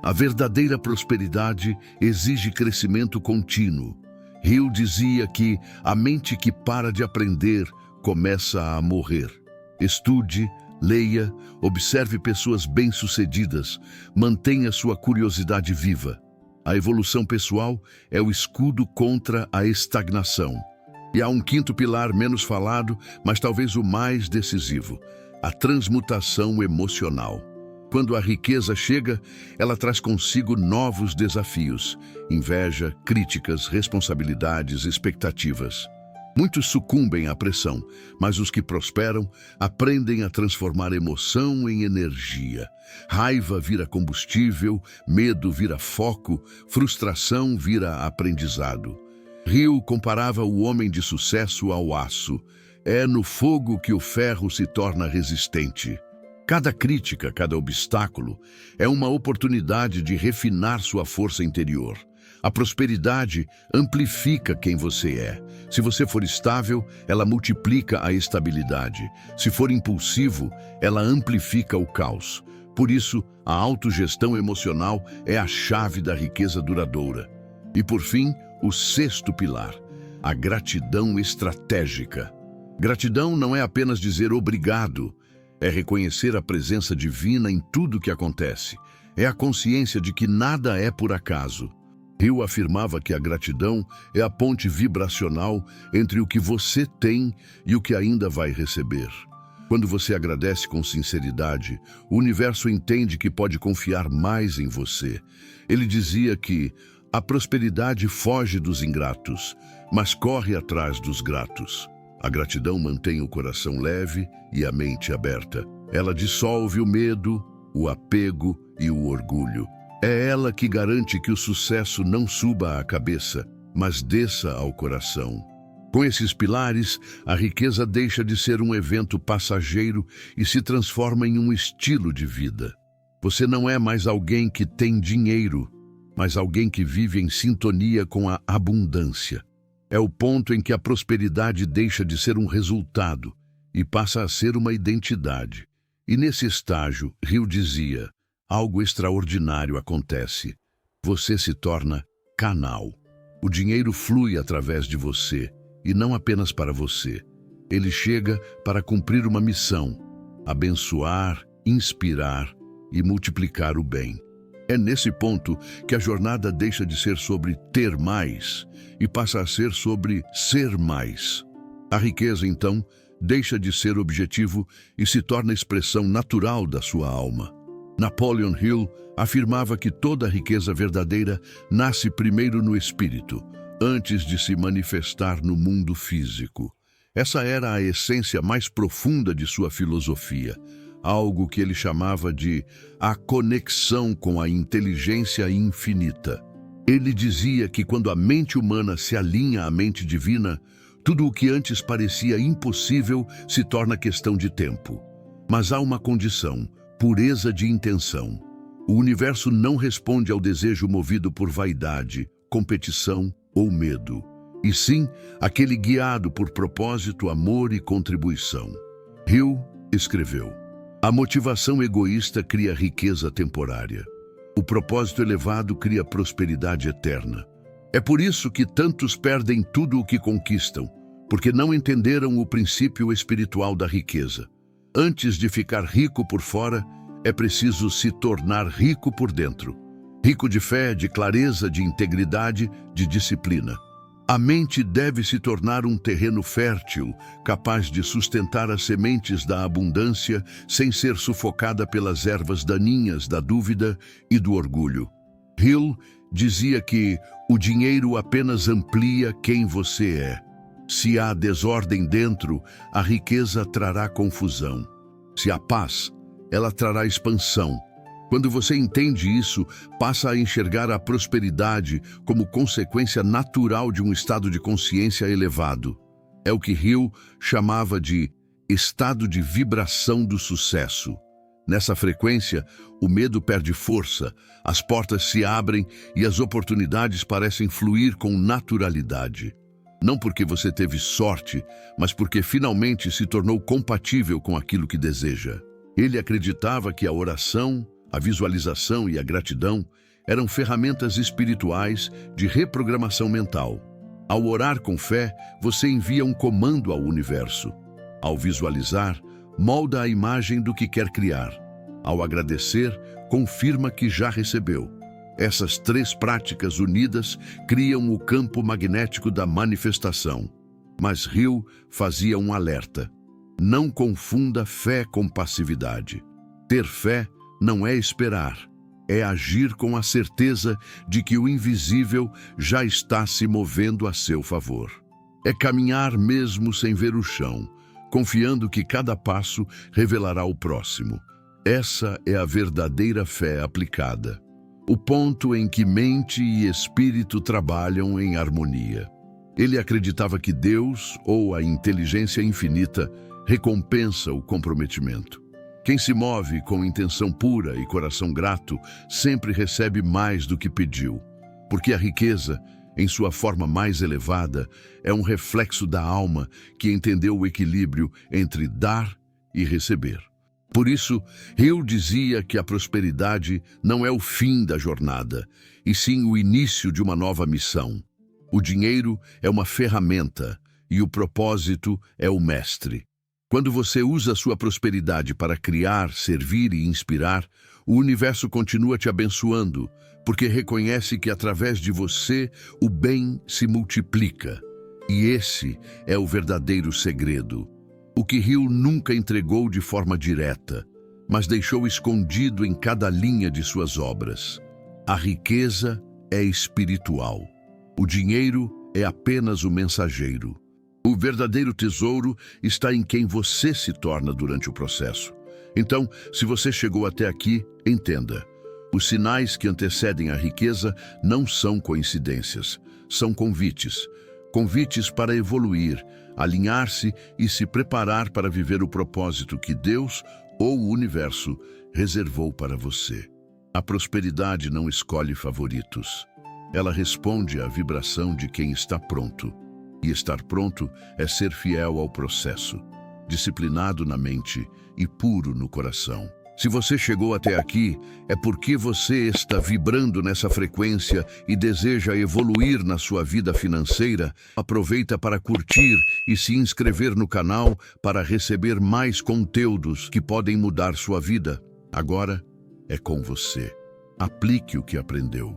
A verdadeira prosperidade exige crescimento contínuo. Hill dizia que a mente que para de aprender começa a morrer. Estude, leia, observe pessoas bem-sucedidas, mantenha sua curiosidade viva. A evolução pessoal é o escudo contra a estagnação. E há um quinto pilar menos falado, mas talvez o mais decisivo: a transmutação emocional. Quando a riqueza chega, ela traz consigo novos desafios: inveja, críticas, responsabilidades, expectativas. Muitos sucumbem à pressão, mas os que prosperam aprendem a transformar emoção em energia. Raiva vira combustível, medo vira foco, frustração vira aprendizado. Hill comparava o homem de sucesso ao aço. É no fogo que o ferro se torna resistente. Cada crítica, cada obstáculo é uma oportunidade de refinar sua força interior. A prosperidade amplifica quem você é. Se você for estável, ela multiplica a estabilidade. Se for impulsivo, ela amplifica o caos. Por isso, a autogestão emocional é a chave da riqueza duradoura. E por fim, o sexto pilar, a gratidão estratégica. Gratidão não é apenas dizer obrigado, é reconhecer a presença divina em tudo que acontece. É a consciência de que nada é por acaso. Hill afirmava que a gratidão é a ponte vibracional entre o que você tem e o que ainda vai receber. Quando você agradece com sinceridade, o universo entende que pode confiar mais em você. Ele dizia que a prosperidade foge dos ingratos, mas corre atrás dos gratos. A gratidão mantém o coração leve e a mente aberta. Ela dissolve o medo, o apego e o orgulho. É ela que garante que o sucesso não suba à cabeça, mas desça ao coração. Com esses pilares, a riqueza deixa de ser um evento passageiro e se transforma em um estilo de vida. Você não é mais alguém que tem dinheiro, mas alguém que vive em sintonia com a abundância. É o ponto em que a prosperidade deixa de ser um resultado e passa a ser uma identidade. E nesse estágio, Hill dizia, algo extraordinário acontece. Você se torna canal. O dinheiro flui através de você, e não apenas para você. Ele chega para cumprir uma missão: abençoar, inspirar e multiplicar o bem. É nesse ponto que a jornada deixa de ser sobre ter mais e passa a ser sobre ser mais. A riqueza, então, deixa de ser objetivo e se torna expressão natural da sua alma. Napoleon Hill afirmava que toda riqueza verdadeira nasce primeiro no espírito, antes de se manifestar no mundo físico. Essa era a essência mais profunda de sua filosofia, algo que ele chamava de a conexão com a inteligência infinita. Ele dizia que quando a mente humana se alinha à mente divina, tudo o que antes parecia impossível se torna questão de tempo. Mas há uma condição: pureza de intenção. O universo não responde ao desejo movido por vaidade, competição ou medo, e sim aquele guiado por propósito, amor e contribuição. Hill escreveu: a motivação egoísta cria riqueza temporária. O propósito elevado cria prosperidade eterna. É por isso que tantos perdem tudo o que conquistam, porque não entenderam o princípio espiritual da riqueza. Antes de ficar rico por fora, é preciso se tornar rico por dentro. Rico de fé, de clareza, de integridade, de disciplina. A mente deve se tornar um terreno fértil, capaz de sustentar as sementes da abundância sem ser sufocada pelas ervas daninhas da dúvida e do orgulho. Hill dizia que o dinheiro apenas amplia quem você é. Se há desordem dentro, a riqueza trará confusão. Se há paz, ela trará expansão. Quando você entende isso, passa a enxergar a prosperidade como consequência natural de um estado de consciência elevado. É o que Hill chamava de estado de vibração do sucesso. Nessa frequência, o medo perde força, as portas se abrem e as oportunidades parecem fluir com naturalidade. Não porque você teve sorte, mas porque finalmente se tornou compatível com aquilo que deseja. Ele acreditava que a oração, a visualização e a gratidão eram ferramentas espirituais de reprogramação mental. Ao orar com fé, você envia um comando ao universo. Ao visualizar, molda a imagem do que quer criar. Ao agradecer, confirma que já recebeu. Essas três práticas unidas criam o campo magnético da manifestação. Mas Hill fazia um alerta: não confunda fé com passividade. Ter fé não é esperar, é agir com a certeza de que o invisível já está se movendo a seu favor. É caminhar mesmo sem ver o chão, confiando que cada passo revelará o próximo. Essa é a verdadeira fé aplicada. O ponto em que mente e espírito trabalham em harmonia. Ele acreditava que Deus, ou a inteligência infinita, recompensa o comprometimento. Quem se move com intenção pura e coração grato sempre recebe mais do que pediu, porque a riqueza, em sua forma mais elevada, é um reflexo da alma que entendeu o equilíbrio entre dar e receber. Por isso, Hill dizia que a prosperidade não é o fim da jornada, e sim o início de uma nova missão. O dinheiro é uma ferramenta e o propósito é o mestre. Quando você usa sua prosperidade para criar, servir e inspirar, o universo continua te abençoando, porque reconhece que através de você o bem se multiplica. E esse é o verdadeiro segredo. O que Hill nunca entregou de forma direta, mas deixou escondido em cada linha de suas obras. A riqueza é espiritual. O dinheiro é apenas o mensageiro. O verdadeiro tesouro está em quem você se torna durante o processo. Então, se você chegou até aqui, entenda. Os sinais que antecedem a riqueza não são coincidências, são convites. Convites para evoluir, alinhar-se e se preparar para viver o propósito que Deus ou o universo reservou para você. A prosperidade não escolhe favoritos. Ela responde à vibração de quem está pronto. E estar pronto é ser fiel ao processo, disciplinado na mente e puro no coração. Se você chegou até aqui, é porque você está vibrando nessa frequência e deseja evoluir na sua vida financeira. Aproveita para curtir e se inscrever no canal para receber mais conteúdos que podem mudar sua vida. Agora é com você. Aplique o que aprendeu.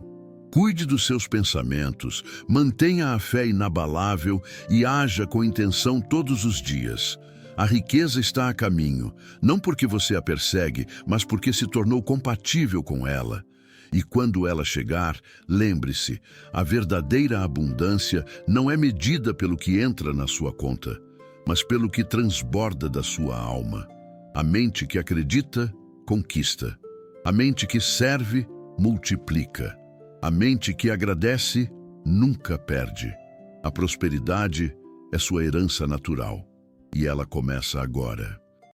Cuide dos seus pensamentos, mantenha a fé inabalável e haja com intenção todos os dias. A riqueza está a caminho, não porque você a persegue, mas porque se tornou compatível com ela. E quando ela chegar, lembre-se, a verdadeira abundância não é medida pelo que entra na sua conta, mas pelo que transborda da sua alma. A mente que acredita, conquista. A mente que serve, multiplica. A mente que agradece, nunca perde. A prosperidade é sua herança natural. E ela começa agora.